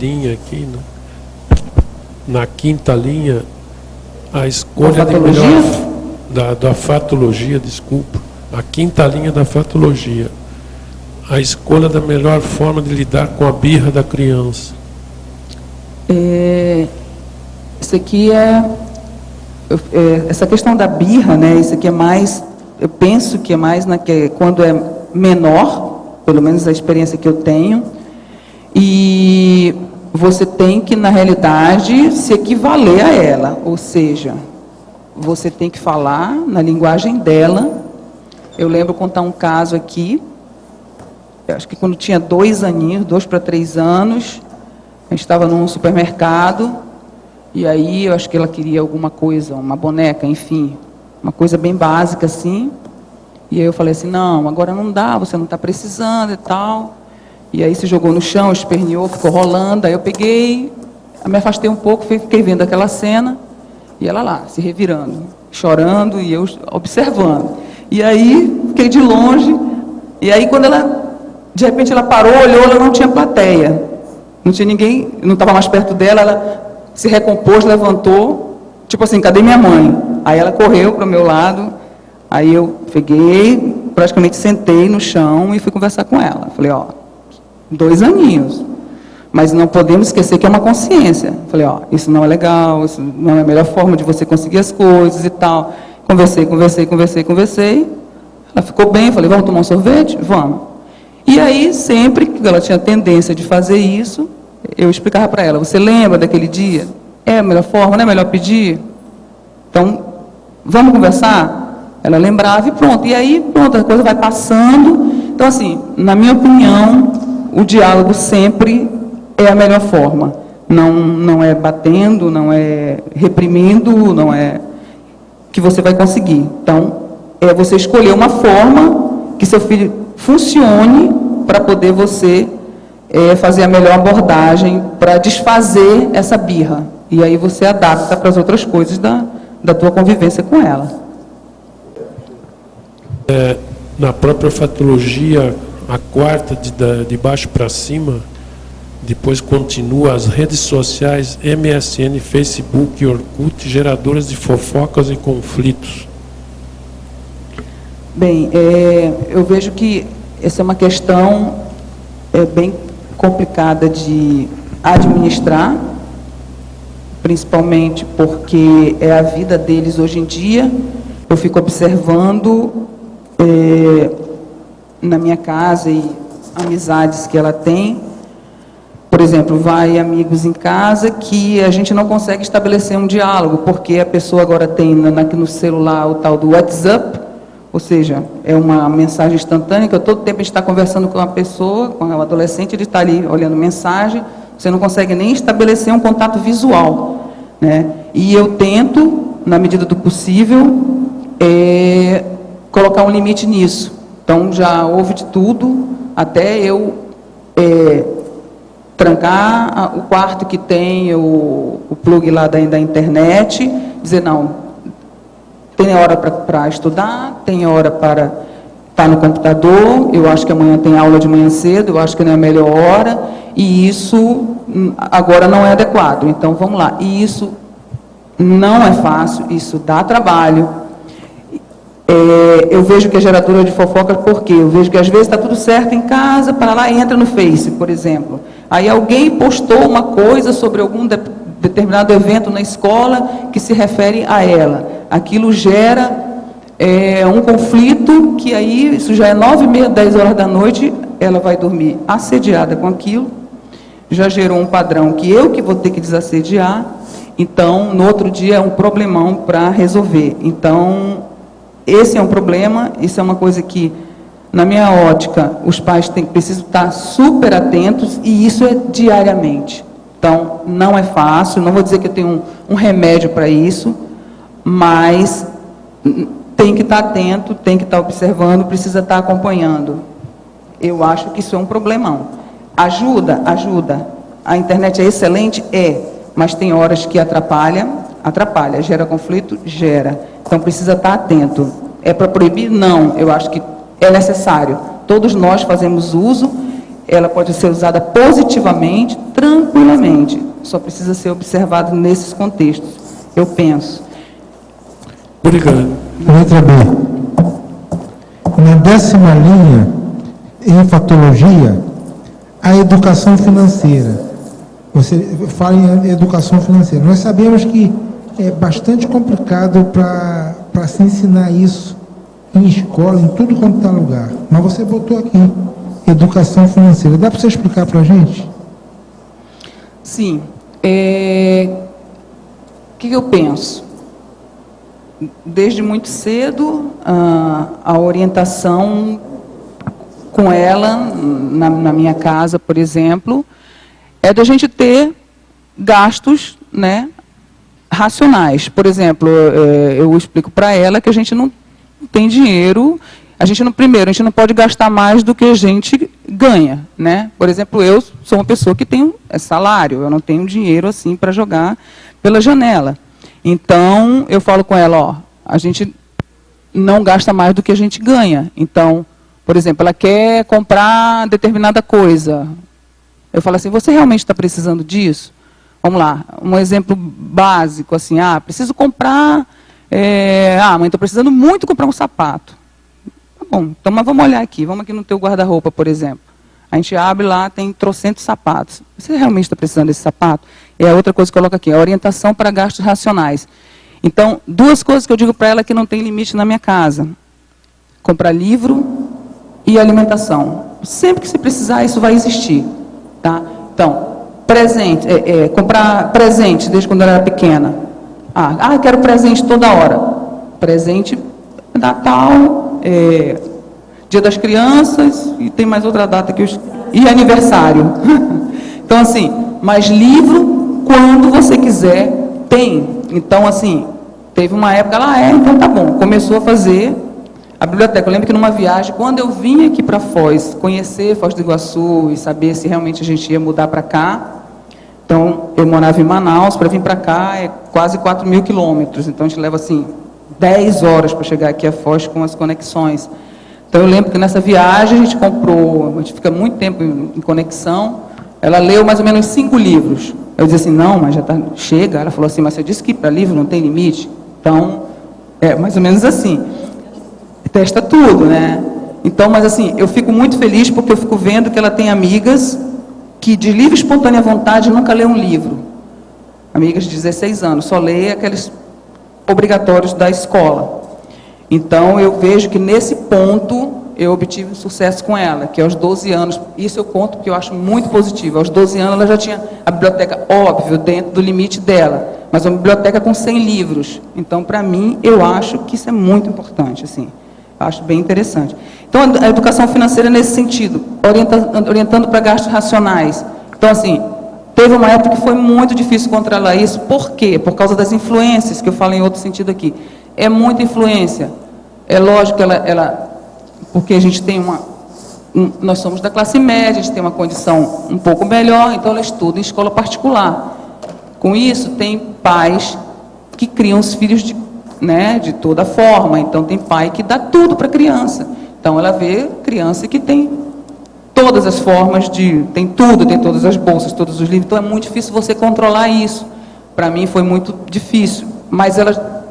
linha aqui, né? Na quinta linha, a escolha de melhor da fatologia, desculpa, a quinta linha da fatologia, a escolha da melhor forma de lidar com a birra da criança. Isso aqui essa questão da birra, né? Isso aqui é mais, eu penso que é mais quando é menor, pelo menos a experiência que eu tenho, e você tem que, na realidade, se equivaler a ela, ou seja, você tem que falar na linguagem dela. Eu lembro contar um caso aqui, acho que quando tinha 2 aninhos, 2 para 3 anos, a gente estava num supermercado, e aí eu acho que ela queria alguma coisa, uma boneca, enfim, uma coisa bem básica assim, e aí eu falei assim, não, agora não dá, você não está precisando e tal. E aí se jogou no chão, esperneou, ficou rolando. Aí eu peguei, me afastei um pouco, fiquei vendo aquela cena, e ela lá, se revirando, chorando, e eu observando. E aí, fiquei de longe, e aí quando ela, de repente ela parou, olhou, ela não tinha plateia. Não tinha ninguém, não estava mais perto dela, ela se recompôs, levantou, tipo assim, cadê minha mãe? Aí ela correu para o meu lado, aí eu peguei, praticamente sentei no chão e fui conversar com ela. Falei, ó, 2 aninhos, mas não podemos esquecer que é uma consciência. Falei, ó, isso não é legal, isso não é a melhor forma de você conseguir as coisas e tal. Conversei. Ela ficou bem, falei, vamos tomar um sorvete? Vamos. E aí, sempre que ela tinha tendência de fazer isso, eu explicava para ela, você lembra daquele dia? É a melhor forma, não é melhor pedir? Então, vamos conversar? Ela lembrava e pronto. E aí, pronto, a coisa vai passando. Então, assim, na minha opinião, o diálogo sempre é a melhor forma. Não é batendo, não é reprimindo, não é que você vai conseguir. Então, é você escolher uma forma que seu filho funcione para poder você fazer a melhor abordagem para desfazer essa birra. E aí você adapta para as outras coisas da tua convivência com ela. Na própria fatologia, a quarta de baixo para cima, depois continua as redes sociais, MSN, Facebook e Orkut, geradoras de fofocas e conflitos. Bem, eu vejo que essa é uma questão bem complicada de administrar, principalmente porque é a vida deles hoje em dia. Eu fico observando na minha casa e amizades que ela tem. Por exemplo, vai amigos em casa que a gente não consegue estabelecer um diálogo, porque a pessoa agora tem no celular o tal do WhatsApp, ou seja, é uma mensagem instantânea, que todo tempo a gente está conversando com uma pessoa, com um adolescente, ele está ali olhando mensagem, você não consegue nem estabelecer um contato visual, né? E eu tento, na medida do possível, colocar um limite nisso. Então, já houve de tudo, até eu trancar o quarto que tem o plug lá da internet, dizer, não, tem hora para estudar, tem hora para estar no computador, eu acho que amanhã tem aula de manhã cedo, eu acho que não é a melhor hora, e isso agora não é adequado. Então, vamos lá. E isso não é fácil, isso dá trabalho. Eu vejo que é geradora de fofoca, porque eu vejo que às vezes está tudo certo em casa, para lá e entra no Face, por exemplo. Aí alguém postou uma coisa sobre algum determinado evento na escola que se refere a ela. Aquilo gera um conflito, que aí, isso já é 9h30, 10 horas da noite, ela vai dormir assediada com aquilo, já gerou um padrão que eu que vou ter que desassediar, então, no outro dia é um problemão para resolver. Então, esse é um problema, isso é uma coisa que, na minha ótica, os pais precisam estar super atentos, e isso é diariamente. Então, não é fácil, não vou dizer que eu tenho um remédio para isso, mas tem que estar atento, tem que estar observando, precisa estar acompanhando. Eu acho que isso é um problemão. Ajuda? Ajuda. A internet é excelente? É, mas tem horas que atrapalha, gera conflito? Gera. Então, precisa estar atento. É para proibir? Não, eu acho que é necessário. Todos nós fazemos uso, ela pode ser usada positivamente, tranquilamente. Só precisa ser observado nesses contextos, eu penso. Obrigado. Letra B. Na 10ª linha, em fatologia, a educação financeira. Você fala em educação financeira. Nós sabemos que é bastante complicado para se ensinar isso em escola, em tudo quanto está lugar. Mas você botou aqui, educação financeira. Dá para você explicar para a gente? Sim. O que eu penso? Desde muito cedo, a orientação com ela, na minha casa, por exemplo, é da gente ter gastos, né, racionais. Por exemplo, eu explico para ela que a gente não tem dinheiro, a gente não pode gastar mais do que a gente ganha, né? Por exemplo, eu sou uma pessoa que tem salário, eu não tenho dinheiro assim para jogar pela janela. Então, eu falo com ela, ó, a gente não gasta mais do que a gente ganha. Então, por exemplo, ela quer comprar determinada coisa. Eu falo assim, você realmente está precisando disso? Vamos lá, um exemplo básico, assim, preciso comprar, mãe, estou precisando muito comprar um sapato. Tá bom, então, mas vamos olhar aqui, vamos aqui no teu guarda-roupa, por exemplo. A gente abre lá, tem trocentos sapatos. Você realmente está precisando desse sapato? É a outra coisa que eu coloco aqui, a orientação para gastos racionais. Então, duas coisas que eu digo para ela que não tem limite na minha casa. Comprar livro e alimentação. Sempre que se precisar, isso vai existir. Tá? Então, presente, comprar presente desde quando ela era pequena. Quero presente toda hora. Presente, Natal, Dia das Crianças, e tem mais outra data que e aniversário. Então, assim, mas livro, quando você quiser, tem. Então, assim, teve uma época, então tá bom. Começou a fazer a biblioteca. Eu lembro que numa viagem, quando eu vim aqui para Foz, conhecer Foz do Iguaçu e saber se realmente a gente ia mudar para cá, então, eu morava em Manaus, para vir para cá é quase 4.000 quilômetros. Então, a gente leva, assim, 10 horas para chegar aqui a Foz com as conexões. Então, eu lembro que nessa viagem a gente fica muito tempo em conexão, ela leu mais ou menos 5 livros. Eu disse assim, não, mas já chega. Ela falou assim, mas você disse que para livro não tem limite? Então, é mais ou menos assim. Testa tudo, né? Então, mas assim, eu fico muito feliz porque eu fico vendo que ela tem amigas que de livre espontânea vontade nunca lê um livro. Amigas de 16 anos, só lê aqueles obrigatórios da escola. Então, eu vejo que nesse ponto eu obtive um sucesso com ela, que aos 12 anos, isso eu conto porque eu acho muito positivo, aos 12 anos ela já tinha a biblioteca, óbvio, dentro do limite dela, mas uma biblioteca com 100 livros. Então, para mim, eu acho que isso é muito importante, assim, eu acho bem interessante. Então, a educação financeira nesse sentido, orientando para gastos racionais. Então, assim, teve uma época que foi muito difícil controlar isso, por quê? Por causa das influências, que eu falo em outro sentido aqui. É muita influência. É lógico que porque a gente tem nós somos da classe média, a gente tem uma condição um pouco melhor, então ela estuda em escola particular. Com isso, tem pais que criam os filhos de toda forma, então tem pai que dá tudo para a criança. Então ela vê criança que tem todas as formas tem tudo, tem todas as bolsas, todos os livros, então é muito difícil você controlar isso. Para mim foi muito difícil, mas ela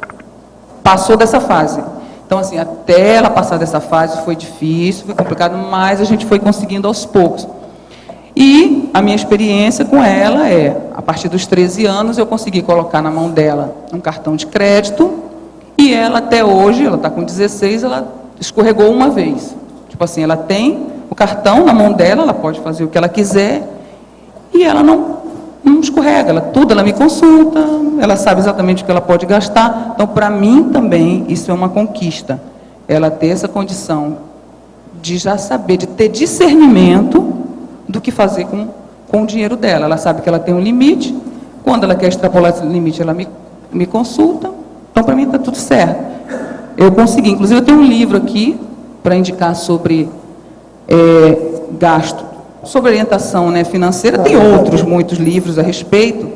passou dessa fase. Então, assim, até ela passar dessa fase foi difícil, foi complicado, mas a gente foi conseguindo aos poucos. E a minha experiência com ela a partir dos 13 anos, eu consegui colocar na mão dela um cartão de crédito, e ela até hoje, ela está com 16, ela escorregou uma vez. Tipo assim, ela tem o cartão na mão dela, ela pode fazer o que ela quiser, e ela não escorrega, ela me consulta, ela sabe exatamente o que ela pode gastar. Então, para mim também, isso é uma conquista. Ela ter essa condição de já saber, de ter discernimento do que fazer com o dinheiro dela. Ela sabe que ela tem um limite, quando ela quer extrapolar esse limite, ela me consulta. Então, para mim, está tudo certo. Eu consegui, inclusive, eu tenho um livro aqui para indicar sobre gasto, sobre orientação, né, financeira. Tem muitos livros a respeito,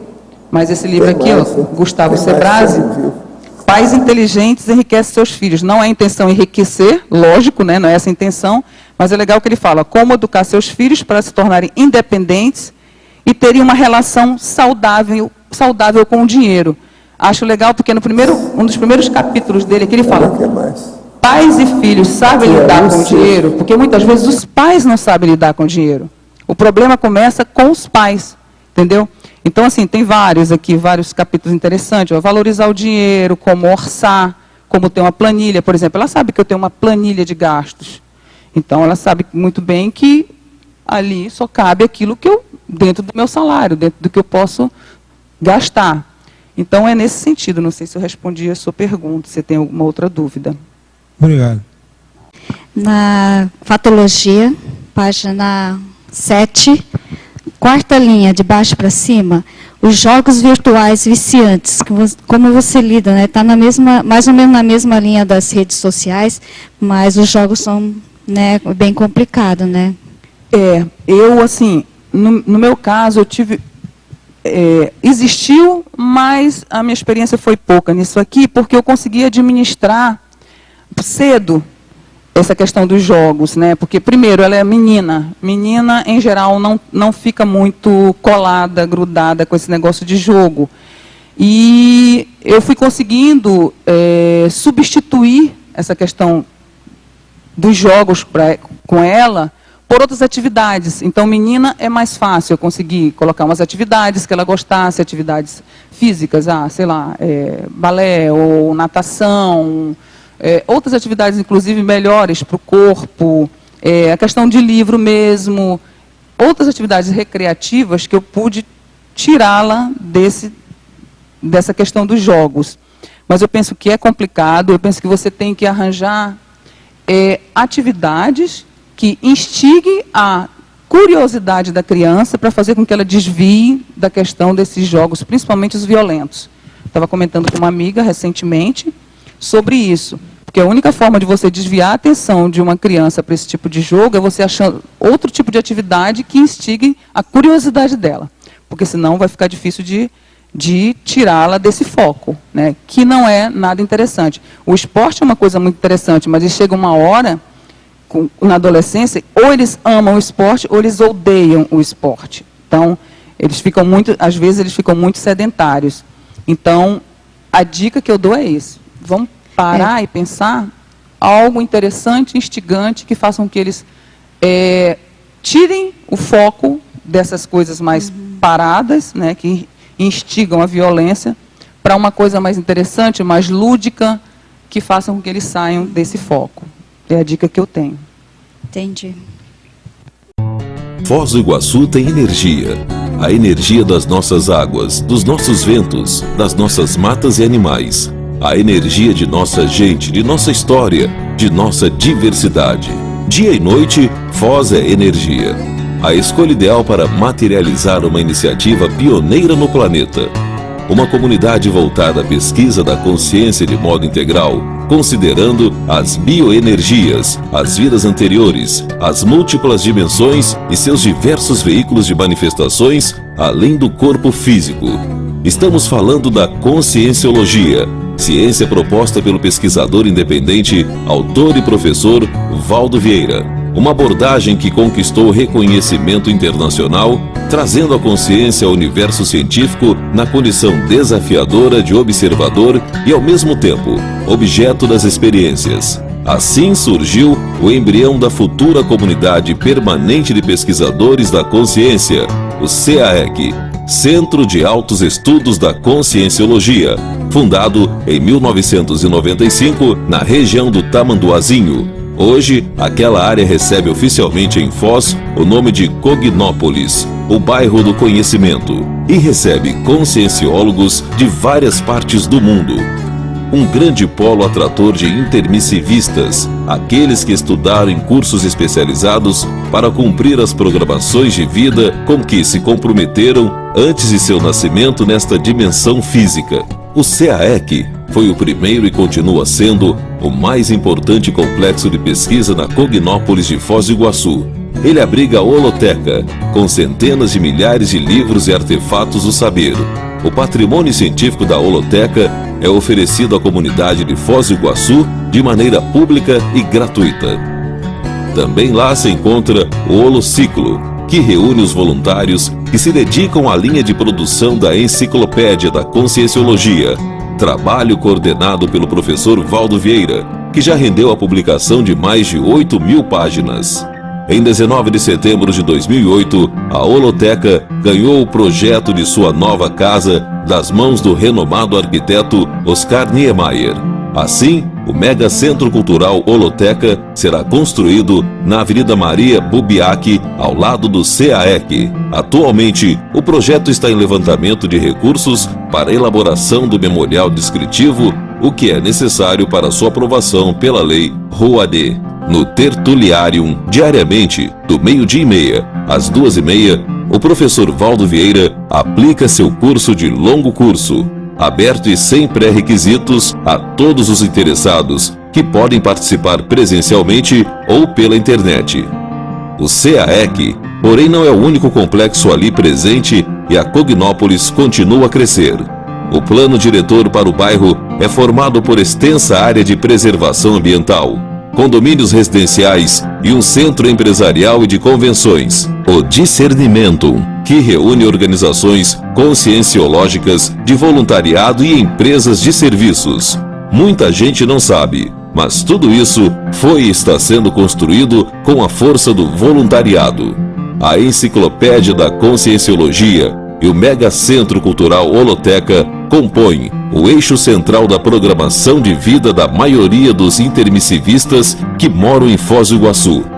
mas esse livro aqui, Gustavo Cebrasi, Pais Inteligentes Enriquecem Seus Filhos. Não é a intenção enriquecer, lógico, né, não é essa a intenção, mas é legal que ele fala como educar seus filhos para se tornarem independentes e teria uma relação saudável com o dinheiro. Acho legal porque um dos primeiros capítulos dele aqui ele fala: pais e filhos sabem lidar com o dinheiro, porque muitas vezes os pais não sabem lidar com o dinheiro. O problema começa com os pais, entendeu? Então, assim, tem vários capítulos interessantes. Valorizar o dinheiro, como orçar, como ter uma planilha, por exemplo. Ela sabe que eu tenho uma planilha de gastos. Então, ela sabe muito bem que ali só cabe aquilo que dentro do meu salário, dentro do que eu posso gastar. Então, é nesse sentido. Não sei se eu respondi a sua pergunta, se tem alguma outra dúvida. Obrigado. Na Fatologia, página 7, quarta linha, de baixo para cima, os jogos virtuais viciantes, como você lida, né? Está mais ou menos na mesma linha das redes sociais, mas os jogos são, né, bem complicados, né? Eu, assim, no meu caso, eu tive... existiu, mas a minha experiência foi pouca nisso aqui, porque eu consegui administrar cedo essa questão dos jogos, né? Porque, primeiro, ela é menina. Menina, em geral, não fica muito colada, grudada com esse negócio de jogo. E eu fui conseguindo substituir essa questão dos jogos com ela por outras atividades. Então, menina é mais fácil eu conseguir colocar umas atividades que ela gostasse, atividades físicas, sei lá, balé ou natação, outras atividades, inclusive, melhores para o corpo, a questão de livro mesmo, outras atividades recreativas que eu pude tirá-la dessa questão dos jogos. Mas eu penso que é complicado, eu penso que você tem que arranjar atividades que instiguem a curiosidade da criança para fazer com que ela desvie da questão desses jogos, principalmente os violentos. Estava comentando com uma amiga recentemente sobre isso, porque a única forma de você desviar a atenção de uma criança para esse tipo de jogo é você achando outro tipo de atividade que instigue a curiosidade dela, porque senão vai ficar difícil de tirá-la desse foco, né, que não é nada interessante. O esporte é uma coisa muito interessante, mas chega uma hora, na adolescência, ou eles amam o esporte, ou eles odeiam o esporte. Então, às vezes eles ficam muito sedentários. Então, a dica que eu dou é isso. Vamos parar e pensar algo interessante, instigante, que façam que eles tirem o foco dessas coisas mais paradas, né, que instigam a violência, para uma coisa mais interessante, mais lúdica, que façam com que eles saiam desse foco. É a dica que eu tenho. Entendi. Foz do Iguaçu tem energia. A energia das nossas águas, dos nossos ventos, das nossas matas e animais. A energia de nossa gente, de nossa história, de nossa diversidade. Dia e noite, Foz é energia. A escolha ideal para materializar uma iniciativa pioneira no planeta. Uma comunidade voltada à pesquisa da consciência de modo integral, considerando as bioenergias, as vidas anteriores, as múltiplas dimensões e seus diversos veículos de manifestações, além do corpo físico. Estamos falando da conscienciologia, ciência proposta pelo pesquisador independente, autor e professor Valdo Vieira. Uma abordagem que conquistou reconhecimento internacional, trazendo a consciência ao universo científico na condição desafiadora de observador e, ao mesmo tempo, objeto das experiências. Assim surgiu o embrião da futura Comunidade Permanente de Pesquisadores da Consciência, o CAEC, Centro de Altos Estudos da Conscienciologia, fundado em 1995 na região do Tamanduazinho. Hoje, aquela área recebe oficialmente em Foz o nome de Cognópolis, o bairro do conhecimento, e recebe conscienciólogos de várias partes do mundo. Um grande polo atrator de intermissivistas, aqueles que estudaram em cursos especializados para cumprir as programações de vida com que se comprometeram antes de seu nascimento nesta dimensão física. O CAEC foi o primeiro e continua sendo o mais importante complexo de pesquisa na Cognópolis de Foz do Iguaçu. Ele abriga a Holoteca, com centenas de milhares de livros e artefatos do saber. O patrimônio científico da Holoteca é oferecido à comunidade de Foz do Iguaçu de maneira pública e gratuita. Também lá se encontra o Holociclo, que reúne os voluntários que se dedicam à linha de produção da Enciclopédia da Conscienciologia, trabalho coordenado pelo professor Valdo Vieira, que já rendeu a publicação de mais de 8.000 páginas. Em 19 de setembro de 2008, a Holoteca ganhou o projeto de sua nova casa das mãos do renomado arquiteto Oscar Niemeyer. Assim, o Mega Centro Cultural Holoteca será construído na Avenida Maria Bubiac, ao lado do CAEC. Atualmente, o projeto está em levantamento de recursos para a elaboração do memorial descritivo, o que é necessário para sua aprovação pela Lei Rouanet. No Tertuliarium, diariamente, do 12h30 às 2h30, o professor Valdo Vieira aplica seu curso de longo curso, aberto e sem pré-requisitos a todos os interessados, que podem participar presencialmente ou pela internet. O CAEC, porém, não é o único complexo ali presente e a Cognópolis continua a crescer. O plano diretor para o bairro é formado por extensa área de preservação ambiental, condomínios residenciais e um centro empresarial e de convenções, o Discernimentum, que reúne organizações conscienciológicas de voluntariado e empresas de serviços. Muita gente não sabe, mas tudo isso foi e está sendo construído com a força do voluntariado. A Enciclopédia da Conscienciologia e o Mega Centro Cultural Holoteca compõem o eixo central da programação de vida da maioria dos intermissivistas que moram em Foz do Iguaçu.